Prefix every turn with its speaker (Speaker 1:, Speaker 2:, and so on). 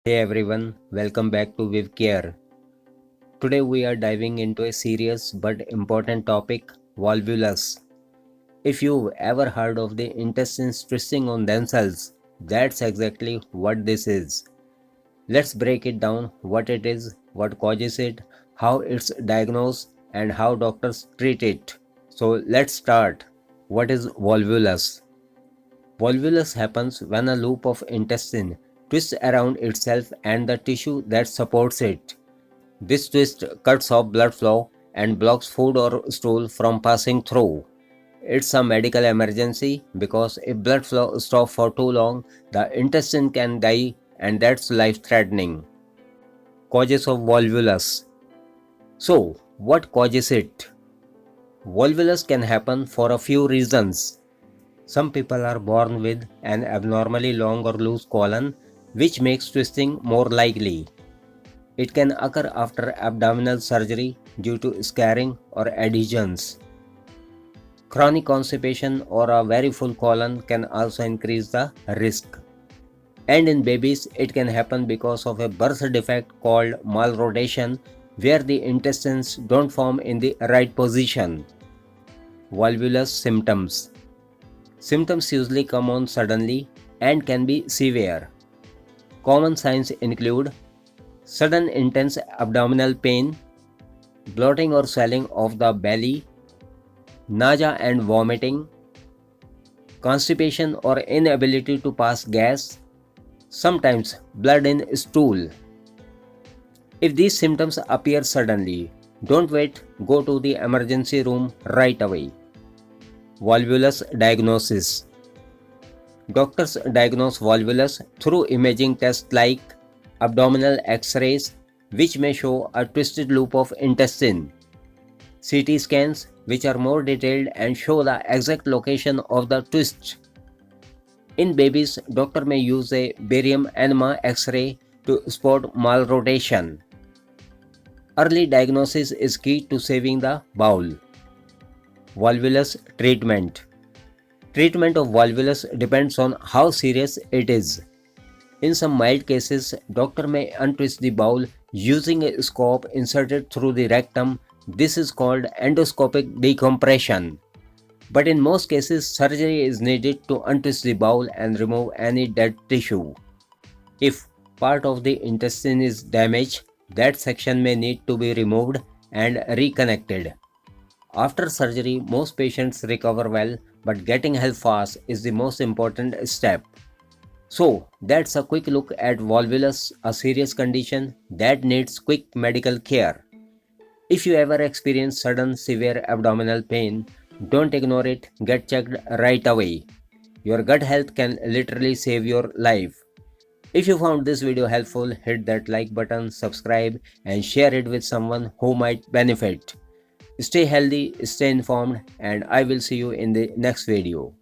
Speaker 1: Hey everyone, welcome back to Viv Care. Today we are diving into a serious but important topic, volvulus. If you've ever heard of the intestines twisting on themselves, that's exactly what this is. Let's break it down: what it is, what causes it, how it's diagnosed, and how doctors treat it. So let's start. What is volvulus? Volvulus happens when a loop of intestine twists around itself and the tissue that supports it. This twist cuts off blood flow and blocks food or stool from passing through. It's a medical emergency because if blood flow stops for too long, the intestine can die, and that's life threatening. Causes of volvulus. So, what causes it? Volvulus can happen for a few reasons. Some people are born with an abnormally long or loose colon, which makes twisting more likely. It can occur after abdominal surgery due to scarring or adhesions. Chronic constipation or a very full colon can also increase the risk. And in babies, it can happen because of a birth defect called malrotation, where the intestines don't form in the right position. Volvulus symptoms. Symptoms usually come on suddenly and can be severe. Common signs include sudden intense abdominal pain, bloating or swelling of the belly, nausea and vomiting, constipation or inability to pass gas, sometimes blood in stool. If these symptoms appear suddenly, don't wait, go to the emergency room right away. Volvulus diagnosis. Doctors diagnose volvulus through imaging tests like abdominal X-rays, which may show a twisted loop of intestine, CT scans, which are more detailed and show the exact location of the twist. In babies, doctor may use a barium enema X-ray to spot malrotation. Early diagnosis is key to saving the bowel. Volvulus treatment. Treatment of volvulus depends on how serious it is. In some mild cases, doctor may untwist the bowel using a scope inserted through the rectum. This is called endoscopic decompression. But in most cases, surgery is needed to untwist the bowel and remove any dead tissue. If part of the intestine is damaged, that section may need to be removed and reconnected. After surgery, most patients recover well, but getting help fast is the most important step. So, that's a quick look at volvulus, a serious condition that needs quick medical care. If you ever experience sudden severe abdominal pain, don't ignore it, get checked right away. Your gut health can literally save your life. If you found this video helpful, hit that like button, subscribe, and share it with someone who might benefit. Stay healthy, stay informed, and I will see you in the next video.